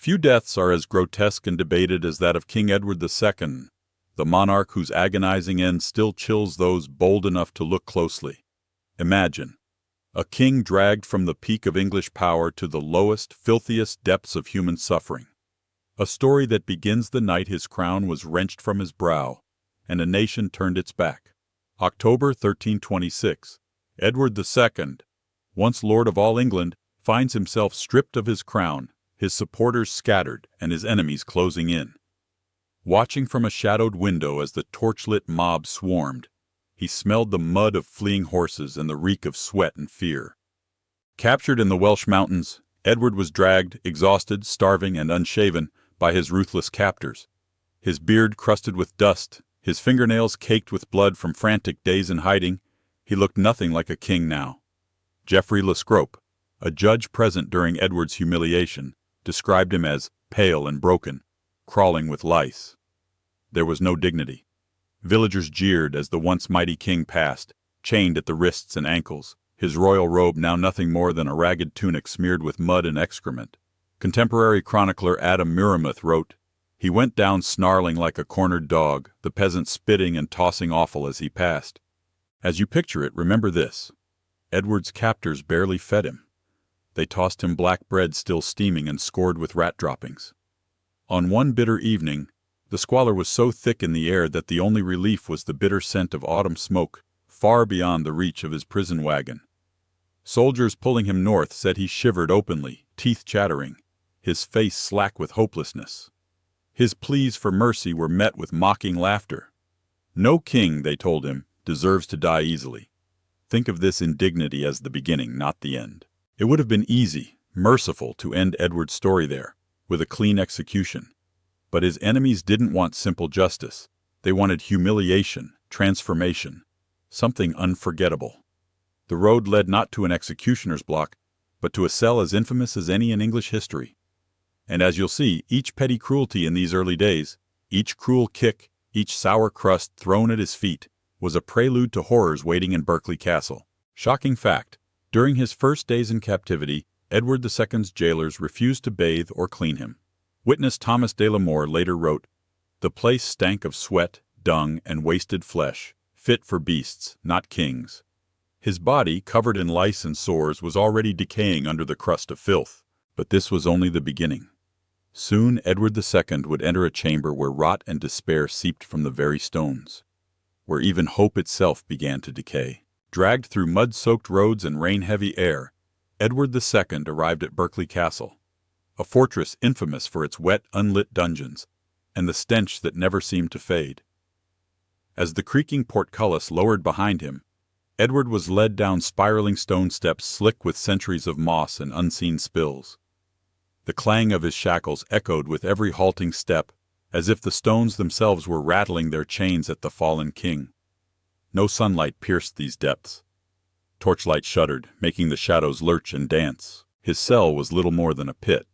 Few deaths are as grotesque and debated as that of King Edward II, the monarch whose agonizing end still chills those bold enough to look closely. Imagine a king dragged from the peak of English power to the lowest, filthiest depths of human suffering. A story that begins the night his crown was wrenched from his brow, and a nation turned its back. October 1326. Edward II, once Lord of all England, finds himself stripped of his crown, his supporters scattered, and his enemies closing in. Watching from a shadowed window as the torchlit mob swarmed, he smelled the mud of fleeing horses and the reek of sweat and fear. Captured in the Welsh mountains, Edward was dragged, exhausted, starving, and unshaven, by his ruthless captors. His beard crusted with dust, his fingernails caked with blood from frantic days in hiding, he looked nothing like a king now. Geoffrey Le Scrope, a judge present during Edward's humiliation, described him as pale and broken, crawling with lice. There was no dignity. Villagers jeered as the once mighty king passed, chained at the wrists and ankles, his royal robe now nothing more than a ragged tunic smeared with mud and excrement. Contemporary chronicler Adam Muramuth wrote, "He went down snarling like a cornered dog, the peasants spitting and tossing offal as he passed." As you picture it, remember this. Edward's captors barely fed him. They tossed him black bread still steaming and scored with rat droppings. On one bitter evening, the squalor was so thick in the air that the only relief was the bitter scent of autumn smoke, far beyond the reach of his prison wagon. Soldiers pulling him north said he shivered openly, teeth chattering, his face slack with hopelessness. His pleas for mercy were met with mocking laughter. No king, they told him, deserves to die easily. Think of this indignity as the beginning, not the end. It would have been easy, merciful, to end Edward's story there, with a clean execution. But his enemies didn't want simple justice. They wanted humiliation, transformation, something unforgettable. The road led not to an executioner's block, but to a cell as infamous as any in English history. And as you'll see, each petty cruelty in these early days, each cruel kick, each sour crust thrown at his feet, was a prelude to horrors waiting in Berkeley Castle. Shocking fact, during his first days in captivity, Edward II's jailers refused to bathe or clean him. Witness Thomas de la More later wrote, "The place stank of sweat, dung, and wasted flesh, fit for beasts, not kings." His body, covered in lice and sores, was already decaying under the crust of filth. But this was only the beginning. Soon Edward II would enter a chamber where rot and despair seeped from the very stones, where even hope itself began to decay. Dragged through mud-soaked roads and rain-heavy air, Edward II arrived at Berkeley Castle, a fortress infamous for its wet, unlit dungeons, and the stench that never seemed to fade. As the creaking portcullis lowered behind him, Edward was led down spiraling stone steps slick with centuries of moss and unseen spills. The clang of his shackles echoed with every halting step, as if the stones themselves were rattling their chains at the fallen king. No sunlight pierced these depths. Torchlight shuddered, making the shadows lurch and dance. His cell was little more than a pit.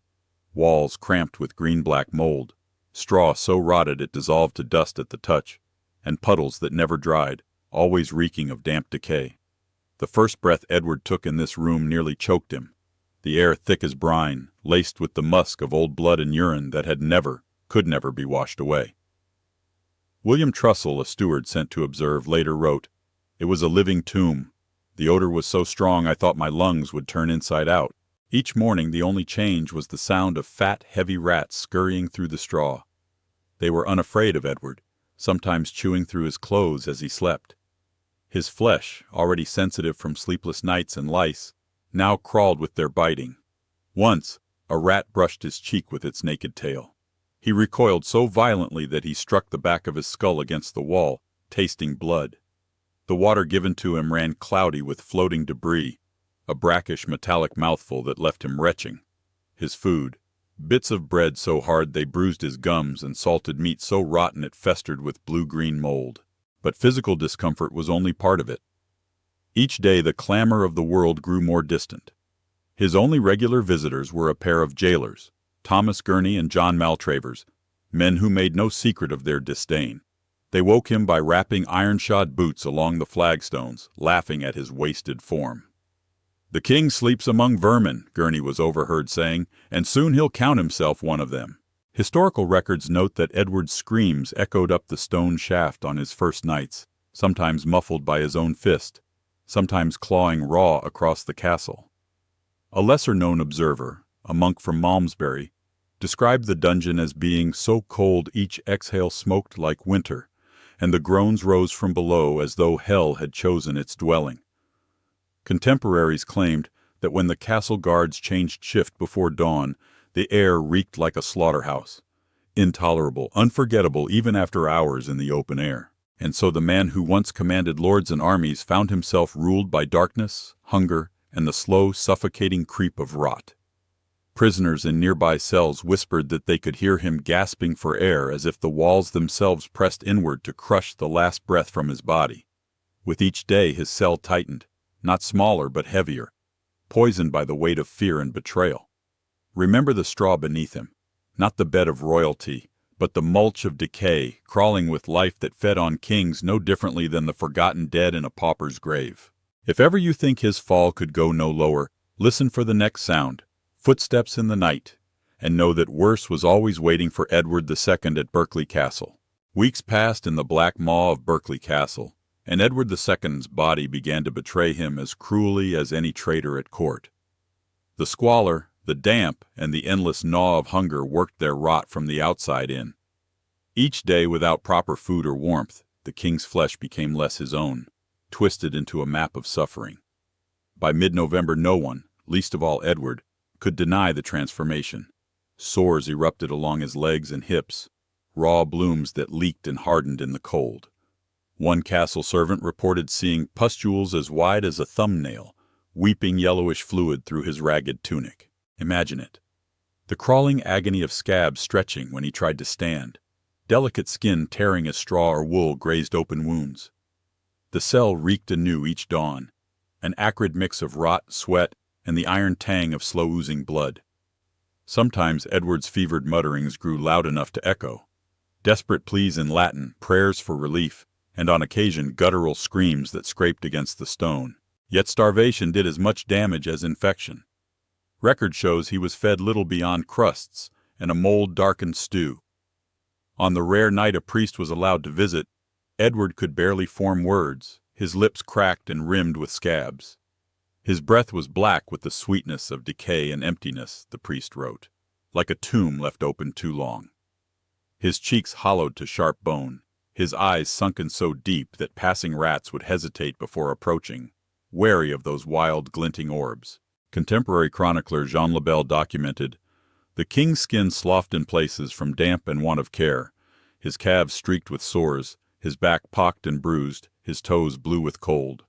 Walls cramped with green-black mold, straw so rotted it dissolved to dust at the touch, and puddles that never dried, always reeking of damp decay. The first breath Edward took in this room nearly choked him, the air thick as brine, laced with the musk of old blood and urine that could never be washed away. William Trussell, a steward sent to observe, later wrote, "It was a living tomb. The odor was so strong I thought my lungs would turn inside out." Each morning the only change was the sound of fat, heavy rats scurrying through the straw. They were unafraid of Edward, sometimes chewing through his clothes as he slept. His flesh, already sensitive from sleepless nights and lice, now crawled with their biting. Once, a rat brushed his cheek with its naked tail. He recoiled so violently that he struck the back of his skull against the wall, tasting blood. The water given to him ran cloudy with floating debris, a brackish metallic mouthful that left him retching. His food, bits of bread so hard they bruised his gums and salted meat so rotten it festered with blue-green mold. But physical discomfort was only part of it. Each day the clamor of the world grew more distant. His only regular visitors were a pair of jailers, Thomas Gurney and John Maltravers, men who made no secret of their disdain. They woke him by rapping iron-shod boots along the flagstones, laughing at his wasted form. "The king sleeps among vermin," Gurney was overheard saying, "and soon he'll count himself one of them." Historical records note that Edward's screams echoed up the stone shaft on his first nights, sometimes muffled by his own fist, sometimes clawing raw across the castle. A lesser-known observer, a monk from Malmesbury, described the dungeon as being so cold each exhale smoked like winter, and the groans rose from below as though hell had chosen its dwelling. Contemporaries claimed that when the castle guards changed shift before dawn, the air reeked like a slaughterhouse, intolerable, unforgettable even after hours in the open air. And so the man who once commanded lords and armies found himself ruled by darkness, hunger, and the slow, suffocating creep of rot. Prisoners in nearby cells whispered that they could hear him gasping for air as if the walls themselves pressed inward to crush the last breath from his body. With each day his cell tightened, not smaller but heavier, poisoned by the weight of fear and betrayal. Remember the straw beneath him, not the bed of royalty, but the mulch of decay, crawling with life that fed on kings no differently than the forgotten dead in a pauper's grave. If ever you think his fall could go no lower, listen for the next sound, footsteps in the night, and know that worse was always waiting for Edward II at Berkeley Castle. Weeks passed in the black maw of Berkeley Castle, and Edward II's body began to betray him as cruelly as any traitor at court. The squalor, the damp, and the endless gnaw of hunger worked their rot from the outside in. Each day without proper food or warmth, the king's flesh became less his own, twisted into a map of suffering. By mid-November no one, least of all Edward, could deny the transformation. Sores erupted along his legs and hips, raw blooms that leaked and hardened in the cold. One castle servant reported seeing pustules as wide as a thumbnail, weeping yellowish fluid through his ragged tunic. Imagine it. The crawling agony of scabs stretching when he tried to stand, delicate skin tearing as straw or wool grazed open wounds. The cell reeked anew each dawn, an acrid mix of rot, sweat, and the iron tang of slow-oozing blood. Sometimes Edward's fevered mutterings grew loud enough to echo, desperate pleas in Latin, prayers for relief, and on occasion guttural screams that scraped against the stone. Yet starvation did as much damage as infection. Record shows he was fed little beyond crusts and a mold-darkened stew. On the rare night a priest was allowed to visit, Edward could barely form words, his lips cracked and rimmed with scabs. His breath was black with the sweetness of decay and emptiness, the priest wrote, like a tomb left open too long. His cheeks hollowed to sharp bone, his eyes sunken so deep that passing rats would hesitate before approaching, wary of those wild, glinting orbs. Contemporary chronicler Jean Lebel documented, "The king's skin sloughed in places from damp and want of care, his calves streaked with sores, his back pocked and bruised, his toes blue with cold.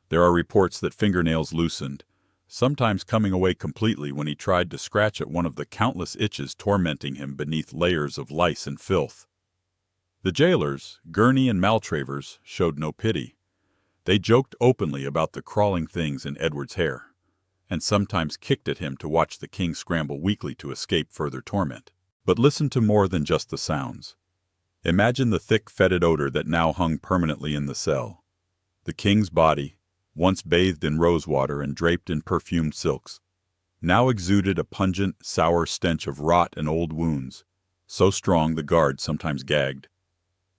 There are reports that fingernails loosened, sometimes coming away completely when he tried to scratch at one of the countless itches tormenting him beneath layers of lice and filth." The jailers, Gurney and Maltravers, showed no pity. They joked openly about the crawling things in Edward's hair, and sometimes kicked at him to watch the king scramble weakly to escape further torment. But listen to more than just the sounds. Imagine the thick, fetid odor that now hung permanently in the cell. The king's body, once bathed in rosewater and draped in perfumed silks, now exuded a pungent, sour stench of rot and old wounds, so strong the guards sometimes gagged.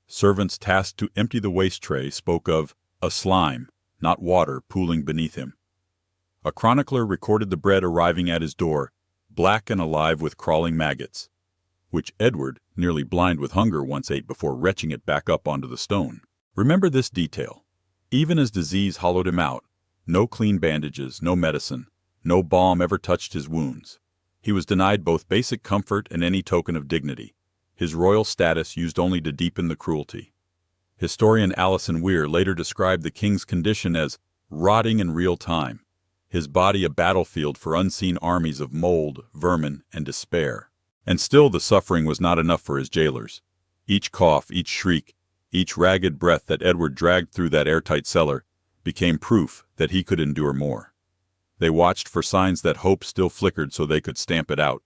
Servants tasked to empty the waste tray spoke of a slime, not water, pooling beneath him. A chronicler recorded the bread arriving at his door, black and alive with crawling maggots, which Edward, nearly blind with hunger, once ate before retching it back up onto the stone. Remember this detail. Even as disease hollowed him out, no clean bandages, no medicine, no balm ever touched his wounds. He was denied both basic comfort and any token of dignity, his royal status used only to deepen the cruelty. Historian Alison Weir later described the king's condition as rotting in real time, his body a battlefield for unseen armies of mold, vermin, and despair. And still the suffering was not enough for his jailers. Each cough, each shriek, each ragged breath that Edward dragged through that airtight cellar became proof that he could endure more. They watched for signs that hope still flickered so they could stamp it out.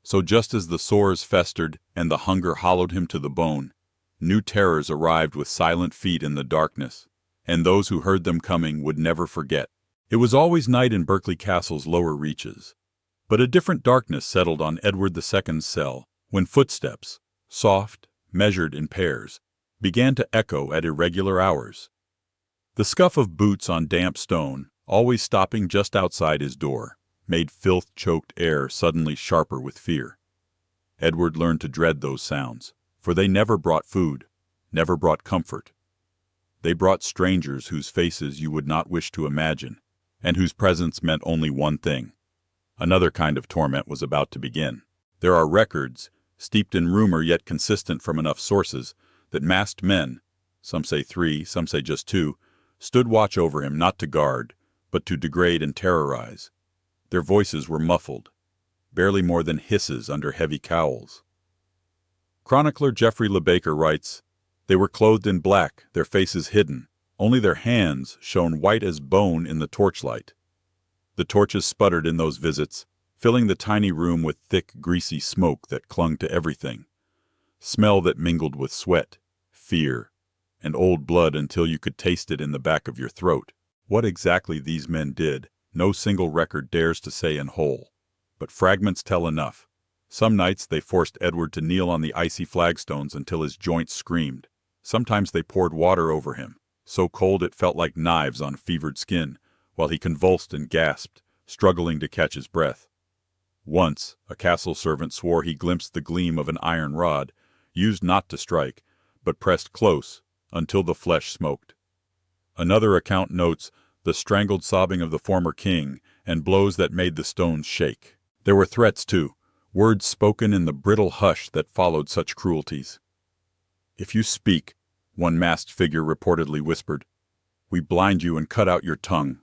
So just as the sores festered and the hunger hollowed him to the bone, new terrors arrived with silent feet in the darkness, and those who heard them coming would never forget. It was always night in Berkeley Castle's lower reaches, but a different darkness settled on Edward II's cell when footsteps, soft, measured in pairs, began to echo at irregular hours. The scuff of boots on damp stone, always stopping just outside his door, made filth-choked air suddenly sharper with fear. Edward learned to dread those sounds, for they never brought food, never brought comfort. They brought strangers whose faces you would not wish to imagine, and whose presence meant only one thing. Another kind of torment was about to begin. There are records, steeped in rumor yet consistent from enough sources, that masked men, some say 3, some say just 2, stood watch over him not to guard, but to degrade and terrorize. Their voices were muffled, barely more than hisses under heavy cowls. Chronicler Geoffrey LeBaker writes, "They were clothed in black, their faces hidden. Only their hands shone white as bone in the torchlight. The torches sputtered in those visits, filling the tiny room with thick, greasy smoke that clung to everything. Smell that mingled with sweat, fear, and old blood until you could taste it in the back of your throat. What exactly these men did, no single record dares to say in whole, but fragments tell enough. Some nights they forced Edward to kneel on the icy flagstones until his joints screamed. Sometimes they poured water over him, so cold it felt like knives on fevered skin, while he convulsed and gasped, struggling to catch his breath. Once, a castle servant swore he glimpsed the gleam of an iron rod, used not to strike, but pressed close, until the flesh smoked. Another account notes the strangled sobbing of the former king and blows that made the stones shake. There were threats, too, words spoken in the brittle hush that followed such cruelties. "If you speak," one masked figure reportedly whispered, "we blind you and cut out your tongue."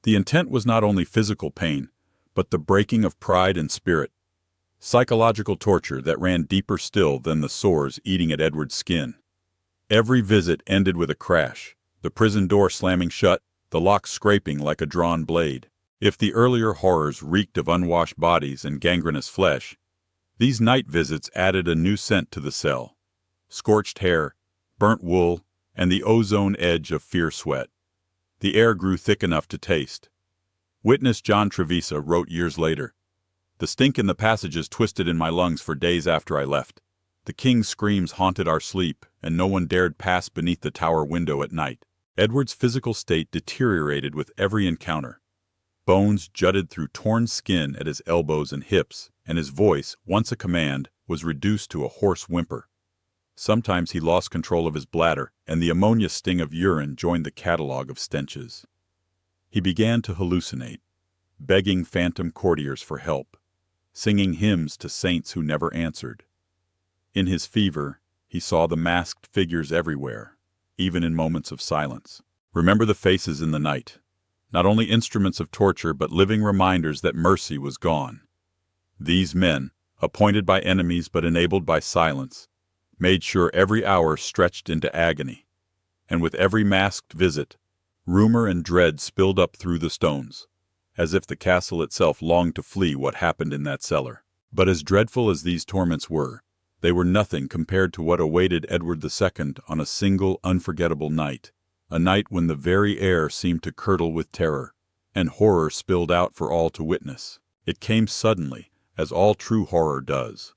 The intent was not only physical pain, but the breaking of pride and spirit. Psychological torture that ran deeper still than the sores eating at Edward's skin. Every visit ended with a crash, the prison door slamming shut, the lock scraping like a drawn blade. If the earlier horrors reeked of unwashed bodies and gangrenous flesh, these night visits added a new scent to the cell. Scorched hair, burnt wool, and the ozone edge of fear sweat. The air grew thick enough to taste. Witness John Trevisa wrote years later, "The stink in the passages twisted in my lungs for days after I left. The king's screams haunted our sleep, and no one dared pass beneath the tower window at night." Edward's physical state deteriorated with every encounter. Bones jutted through torn skin at his elbows and hips, and his voice, once a command, was reduced to a hoarse whimper. Sometimes he lost control of his bladder, and the ammonia sting of urine joined the catalog of stenches. He began to hallucinate, begging phantom courtiers for help, singing hymns to saints who never answered. In his fever, he saw the masked figures everywhere, even in moments of silence. Remember the faces in the night. Not only instruments of torture, but living reminders that mercy was gone. These men, appointed by enemies but enabled by silence, made sure every hour stretched into agony. And with every masked visit, rumor and dread spilled up through the stones, as if the castle itself longed to flee what happened in that cellar. But as dreadful as these torments were, they were nothing compared to what awaited Edward II on a single unforgettable night, a night when the very air seemed to curdle with terror, and horror spilled out for all to witness. It came suddenly, as all true horror does.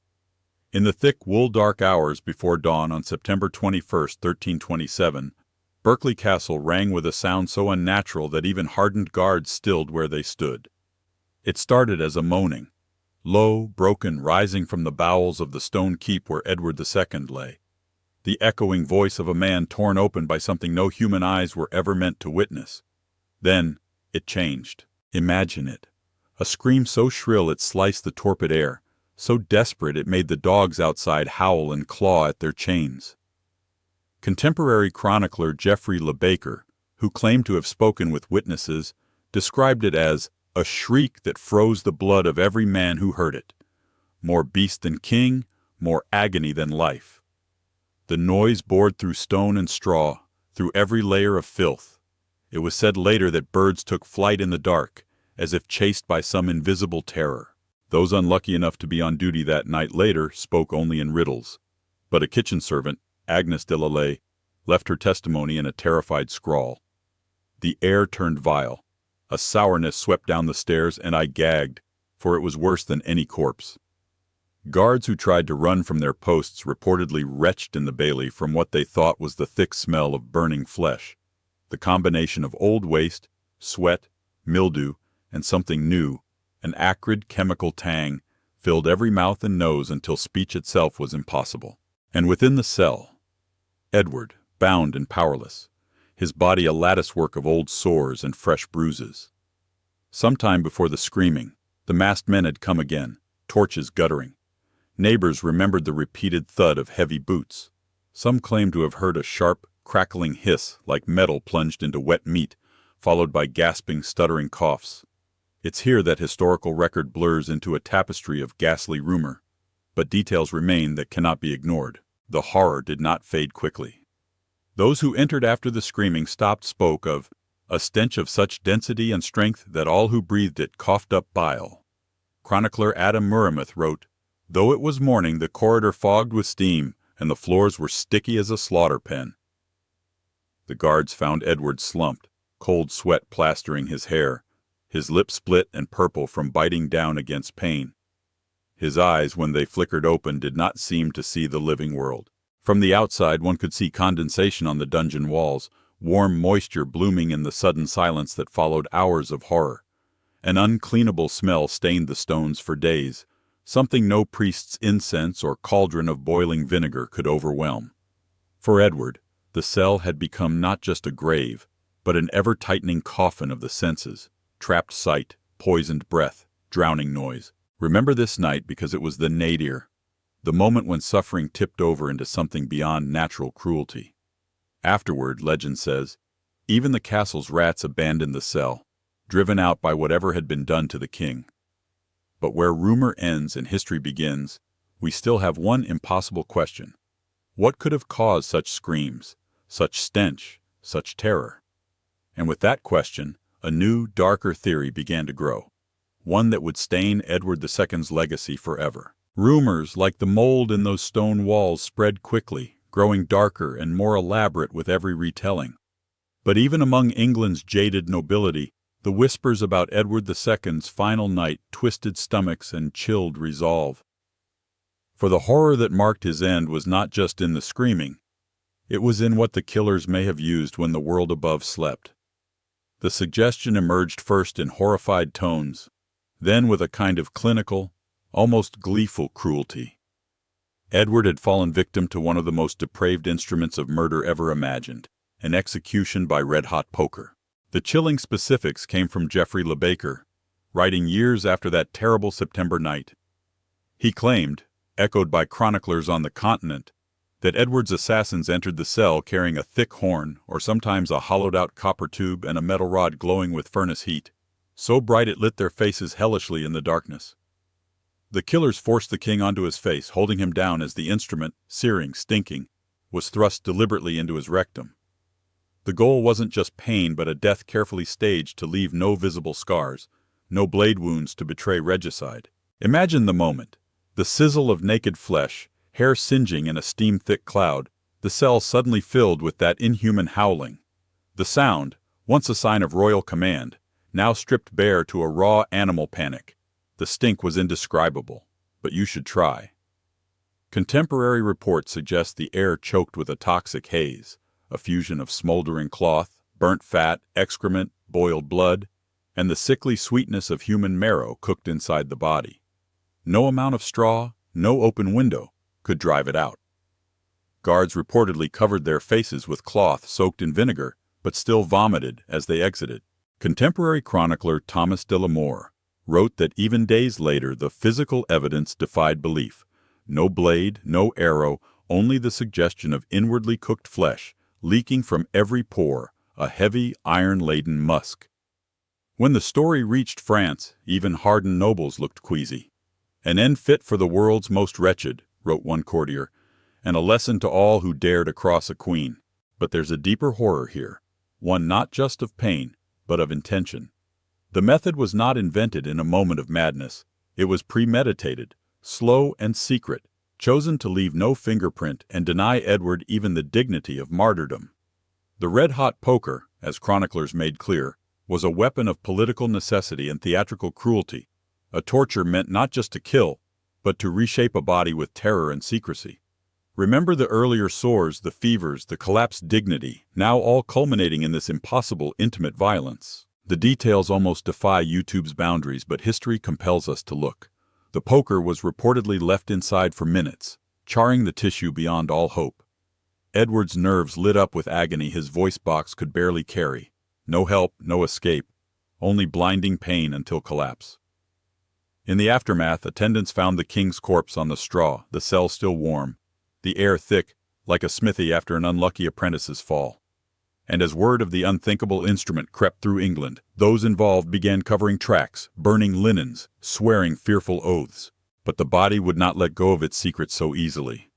In the thick wool-dark hours before dawn on September 21, 1327, Berkeley Castle rang with a sound so unnatural that even hardened guards stilled where they stood. It started as a moaning, low, broken, rising from the bowels of the stone keep where Edward II lay. The echoing voice of a man torn open by something no human eyes were ever meant to witness. Then it changed. Imagine it. A scream so shrill it sliced the torpid air, so desperate it made the dogs outside howl and claw at their chains. Contemporary chronicler Geoffrey LeBaker, who claimed to have spoken with witnesses, described it as a shriek that froze the blood of every man who heard it. More beast than king, more agony than life. The noise bored through stone and straw, through every layer of filth. It was said later that birds took flight in the dark, as if chased by some invisible terror. Those unlucky enough to be on duty that night later spoke only in riddles. But a kitchen servant, Agnes de la Lay, left her testimony in a terrified scrawl. The air turned vile. A sourness swept down the stairs, and I gagged, for it was worse than any corpse. Guards who tried to run from their posts reportedly retched in the bailey from what they thought was the thick smell of burning flesh. The combination of old waste, sweat, mildew, and something new, an acrid chemical tang, filled every mouth and nose until speech itself was impossible. And within the cell, Edward, bound and powerless, his body a latticework of old sores and fresh bruises. Some time before the screaming, the masked men had come again, torches guttering. Neighbors remembered the repeated thud of heavy boots. Some claimed to have heard a sharp, crackling hiss like metal plunged into wet meat, followed by gasping, stuttering coughs. It's here that historical record blurs into a tapestry of ghastly rumor, but details remain that cannot be ignored. The horror did not fade quickly. Those who entered after the screaming spoke of a stench of such density and strength that all who breathed it coughed up bile. Chronicler Adam Murameth wrote, "Though it was morning, the corridor fogged with steam, and the floors were sticky as a slaughter pen." The guards found Edward slumped, cold sweat plastering his hair, his lips split and purple from biting down against pain. His eyes, when they flickered open, did not seem to see the living world. From the outside one could see condensation on the dungeon walls, warm moisture blooming in the sudden silence that followed hours of horror. An uncleanable smell stained the stones for days, something no priest's incense or cauldron of boiling vinegar could overwhelm. For Edward, the cell had become not just a grave, but an ever-tightening coffin of the senses, trapped sight, poisoned breath, drowning noise. Remember this night because it was the nadir, the moment when suffering tipped over into something beyond natural cruelty. Afterward, legend says, even the castle's rats abandoned the cell, driven out by whatever had been done to the king. But where rumor ends and history begins, we still have one impossible question. What could have caused such screams, such stench, such terror? And with that question, a new, darker theory began to grow, one that would stain Edward II's legacy forever. Rumors, like the mold in those stone walls, spread quickly, growing darker and more elaborate with every retelling. But even among England's jaded nobility, the whispers about Edward II's final night twisted stomachs and chilled resolve. For the horror that marked his end was not just in the screaming. It was in what the killers may have used when the world above slept. The suggestion emerged first in horrified tones, then with a kind of clinical, almost gleeful cruelty. Edward had fallen victim to one of the most depraved instruments of murder ever imagined, an execution by red-hot poker. The chilling specifics came from Geoffrey Le Baker, writing years after that terrible September night. He claimed, echoed by chroniclers on the continent, that Edward's assassins entered the cell carrying a thick horn, or sometimes a hollowed-out copper tube and a metal rod glowing with furnace heat, so bright it lit their faces hellishly in the darkness. The killers forced the king onto his face, holding him down as the instrument, searing, stinking, was thrust deliberately into his rectum. The goal wasn't just pain, but a death carefully staged to leave no visible scars, no blade wounds to betray regicide. Imagine the moment. The sizzle of naked flesh, hair singeing in a steam-thick cloud, the cell suddenly filled with that inhuman howling. The sound, once a sign of royal command, now stripped bare to a raw animal panic. The stink was indescribable, but you should try. Contemporary reports suggest the air choked with a toxic haze, a fusion of smoldering cloth, burnt fat, excrement, boiled blood, and the sickly sweetness of human marrow cooked inside the body. No amount of straw, no open window, could drive it out. Guards reportedly covered their faces with cloth soaked in vinegar, but still vomited as they exited. Contemporary chronicler Thomas de la More wrote that even days later the physical evidence defied belief. No blade, no arrow, only the suggestion of inwardly cooked flesh, leaking from every pore, a heavy, iron-laden musk. When the story reached France, even hardened nobles looked queasy. "An end fit for the world's most wretched," wrote one courtier, "and a lesson to all who dare to cross a queen. But there's a deeper horror here, one not just of pain, but of intention. The method was not invented in a moment of madness. It was premeditated, slow and secret, chosen to leave no fingerprint and deny Edward even the dignity of martyrdom. The red-hot poker, as chroniclers made clear, was a weapon of political necessity and theatrical cruelty, a torture meant not just to kill, but to reshape a body with terror and secrecy. Remember the earlier sores, the fevers, the collapsed dignity, now all culminating in this impossible intimate violence. The details almost defy YouTube's boundaries, but history compels us to look. The poker was reportedly left inside for minutes, charring the tissue beyond all hope. Edward's nerves lit up with agony his voice box could barely carry. No help, no escape, only blinding pain until collapse. In the aftermath, attendants found the king's corpse on the straw, the cell still warm, the air thick, like a smithy after an unlucky apprentice's fall. And as word of the unthinkable instrument crept through England, those involved began covering tracks, burning linens, swearing fearful oaths. But the body would not let go of its secret so easily.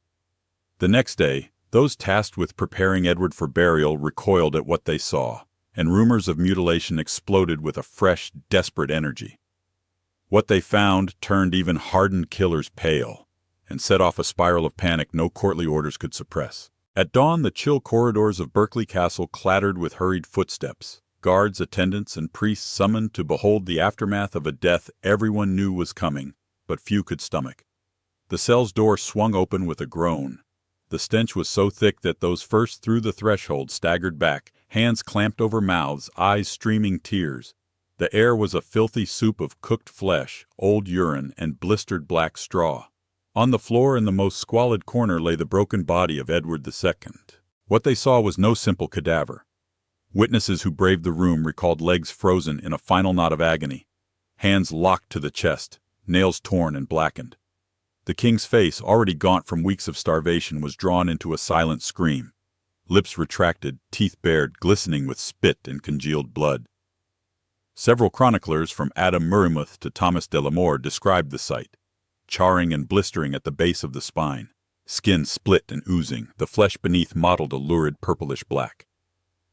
The next day, those tasked with preparing Edward for burial recoiled at what they saw, and rumors of mutilation exploded with a fresh, desperate energy. What they found turned even hardened killers pale, and set off a spiral of panic no courtly orders could suppress. At dawn, the chill corridors of Berkeley Castle clattered with hurried footsteps. Guards, attendants, and priests summoned to behold the aftermath of a death everyone knew was coming, but few could stomach. The cell's door swung open with a groan. The stench was so thick that those first through the threshold staggered back, hands clamped over mouths, eyes streaming tears. The air was a filthy soup of cooked flesh, old urine, and blistered black straw. On the floor in the most squalid corner lay the broken body of Edward II. What they saw was no simple cadaver. Witnesses who braved the room recalled legs frozen in a final knot of agony, hands locked to the chest, nails torn and blackened. The king's face, already gaunt from weeks of starvation, was drawn into a silent scream. Lips retracted, teeth bared, glistening with spit and congealed blood. Several chroniclers, from Adam Murraymuth to Thomas de la More, described the sight. Charring and blistering at the base of the spine, skin split and oozing, the flesh beneath mottled a lurid purplish black.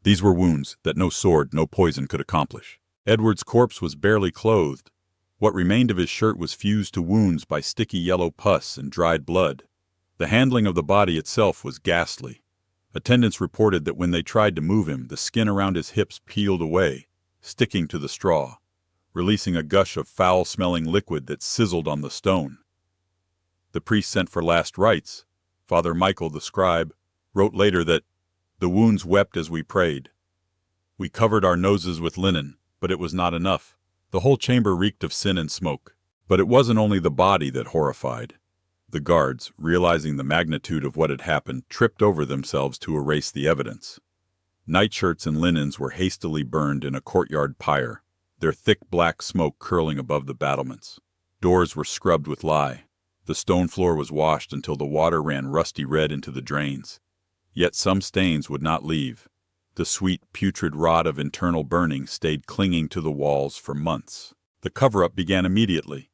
These were wounds that no sword, no poison could accomplish. Edward's corpse was barely clothed. What remained of his shirt was fused to wounds by sticky yellow pus and dried blood. The handling of the body itself was ghastly. Attendants reported that when they tried to move him, the skin around his hips peeled away, sticking to the straw, releasing a gush of foul-smelling liquid that sizzled on the stone. The priest sent for last rites. Father Michael, the scribe, wrote later that, "The wounds wept as we prayed. We covered our noses with linen, but it was not enough. The whole chamber reeked of sin and smoke." But it wasn't only the body that horrified. The guards, realizing the magnitude of what had happened, tripped over themselves to erase the evidence. Nightshirts and linens were hastily burned in a courtyard pyre, their thick black smoke curling above the battlements. Doors were scrubbed with lye. The stone floor was washed until the water ran rusty red into the drains. Yet some stains would not leave. The sweet, putrid rot of internal burning stayed clinging to the walls for months. The cover-up began immediately.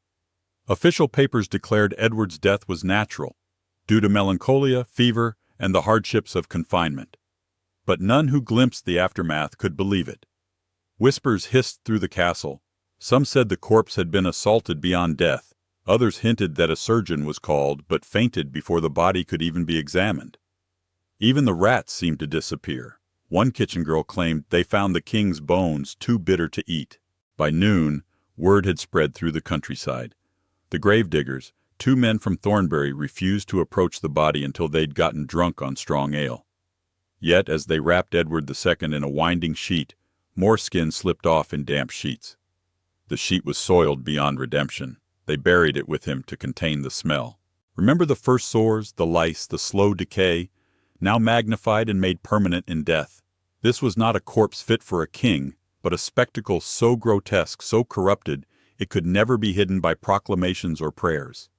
Official papers declared Edward's death was natural, due to melancholia, fever, and the hardships of confinement. But none who glimpsed the aftermath could believe it. Whispers hissed through the castle. Some said the corpse had been assaulted beyond death. Others hinted that a surgeon was called, but fainted before the body could even be examined. Even the rats seemed to disappear. One kitchen girl claimed they found the king's bones too bitter to eat. By noon, word had spread through the countryside. The gravediggers, 2 men from Thornbury, refused to approach the body until they'd gotten drunk on strong ale. Yet, as they wrapped Edward II in a winding sheet, more skin slipped off in damp sheets. The sheet was soiled beyond redemption. They buried it with him to contain the smell. Remember the first sores, the lice, the slow decay, now magnified and made permanent in death? This was not a corpse fit for a king, but a spectacle so grotesque, so corrupted, it could never be hidden by proclamations or prayers.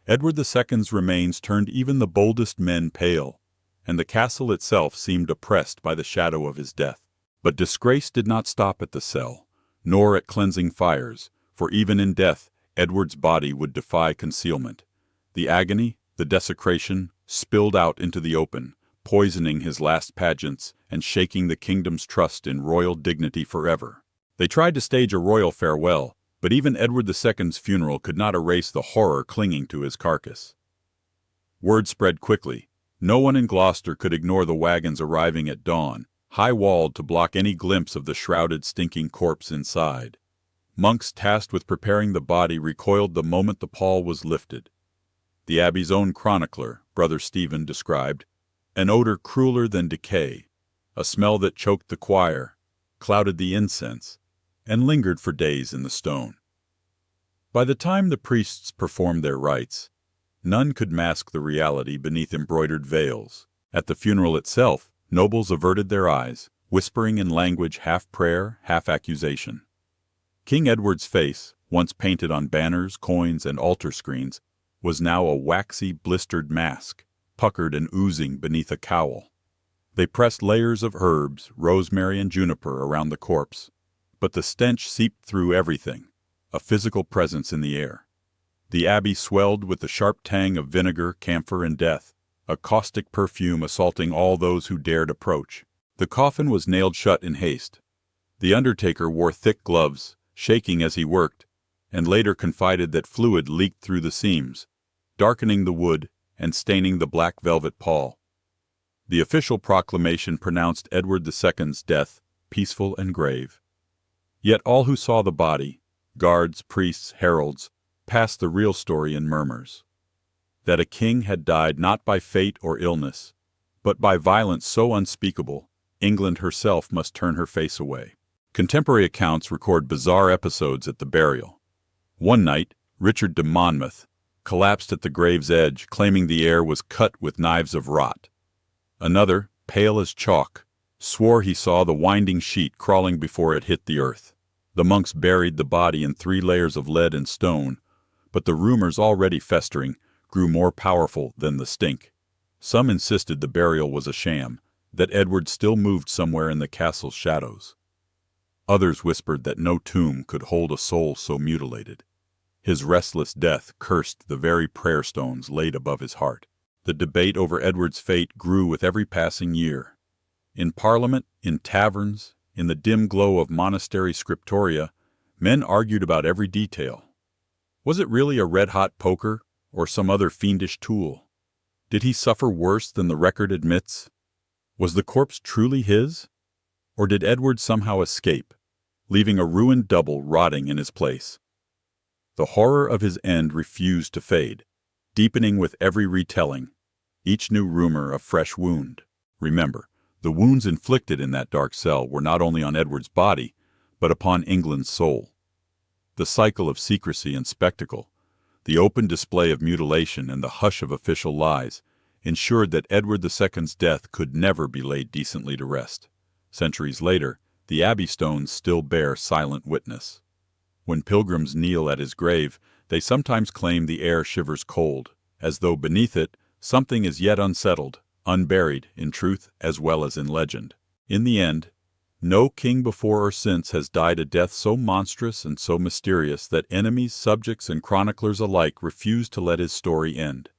Edward II's remains turned even the boldest men pale, and the castle itself seemed oppressed by the shadow of his death. But disgrace did not stop at the cell, nor at cleansing fires, for even in death, Edward's body would defy concealment. The agony, the desecration, spilled out into the open, poisoning his last pageants and shaking the kingdom's trust in royal dignity forever. They tried to stage a royal farewell, but even Edward II's funeral could not erase the horror clinging to his carcass. Word spread quickly. No one in Gloucester could ignore the wagons arriving at dawn, high-walled to block any glimpse of the shrouded, stinking corpse inside. Monks tasked with preparing the body recoiled the moment the pall was lifted. The abbey's own chronicler, Brother Stephen, described an odor crueler than decay, a smell that choked the choir, clouded the incense, and lingered for days in the stone. By the time the priests performed their rites, none could mask the reality beneath embroidered veils. At the funeral itself, nobles averted their eyes, whispering in language half prayer, half accusation. King Edward's face, once painted on banners, coins, and altar screens, was now a waxy, blistered mask, puckered and oozing beneath a cowl. They pressed layers of herbs, rosemary and juniper, around the corpse, but the stench seeped through everything, a physical presence in the air. The abbey swelled with the sharp tang of vinegar, camphor, and death, a caustic perfume assaulting all those who dared approach. The coffin was nailed shut in haste. The undertaker wore thick gloves, shaking as he worked, and later confided that fluid leaked through the seams, darkening the wood and staining the black velvet pall. The official proclamation pronounced Edward II's death peaceful and grave. Yet all who saw the body, guards, priests, heralds, passed the real story in murmurs. That a king had died not by fate or illness, but by violence so unspeakable, England herself must turn her face away. Contemporary accounts record bizarre episodes at the burial. One night, Richard de Monmouth collapsed at the grave's edge, claiming the air was cut with knives of rot. Another, pale as chalk, swore he saw the winding sheet crawling before it hit the earth. The monks buried the body in 3 layers of lead and stone, but the rumors already festering grew more powerful than the stink. Some insisted the burial was a sham, that Edward still moved somewhere in the castle's shadows. Others whispered that no tomb could hold a soul so mutilated. His restless death cursed the very prayer stones laid above his heart. The debate over Edward's fate grew with every passing year. In Parliament, in taverns, in the dim glow of monastery scriptoria, men argued about every detail. Was it really a red-hot poker, or some other fiendish tool? Did he suffer worse than the record admits? Was the corpse truly his? Or did Edward somehow escape, leaving a ruined double rotting in his place? The horror of his end refused to fade, deepening with every retelling, each new rumor a fresh wound. Remember, the wounds inflicted in that dark cell were not only on Edward's body, but upon England's soul. The cycle of secrecy and spectacle, the open display of mutilation and the hush of official lies, ensured that Edward II's death could never be laid decently to rest. Centuries later, the abbey stones still bear silent witness. When pilgrims kneel at his grave, they sometimes claim the air shivers cold, as though beneath it something is yet unsettled, unburied in truth as well as in legend. In the end, no king before or since has died a death so monstrous and so mysterious that enemies, subjects, and chroniclers alike refuse to let his story end.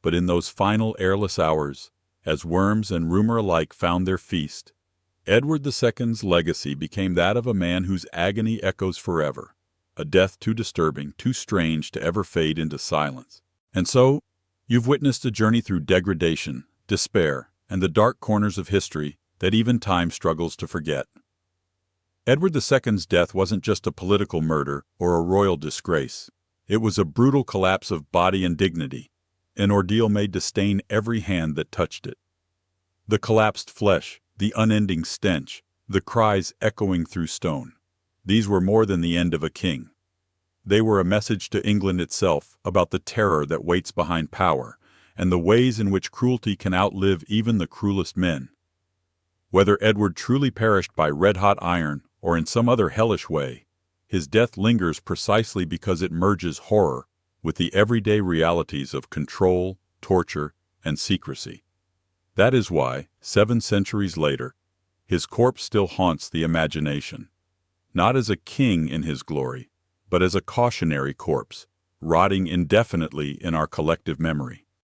But in those final airless hours, as worms and rumor alike found their feast, Edward II's legacy became that of a man whose agony echoes forever, a death too disturbing, too strange to ever fade into silence. And so, you've witnessed a journey through degradation, despair, and the dark corners of history that even time struggles to forget. Edward II's death wasn't just a political murder or a royal disgrace. It was a brutal collapse of body and dignity, an ordeal made to stain every hand that touched it. The collapsed flesh, the unending stench, the cries echoing through stone. These were more than the end of a king. They were a message to England itself about the terror that waits behind power, and the ways in which cruelty can outlive even the cruelest men. Whether Edward truly perished by red-hot iron or in some other hellish way, his death lingers precisely because it merges horror with the everyday realities of control, torture, and secrecy. That is why, 7 centuries later, his corpse still haunts the imagination, not as a king in his glory, but as a cautionary corpse, rotting indefinitely in our collective memory.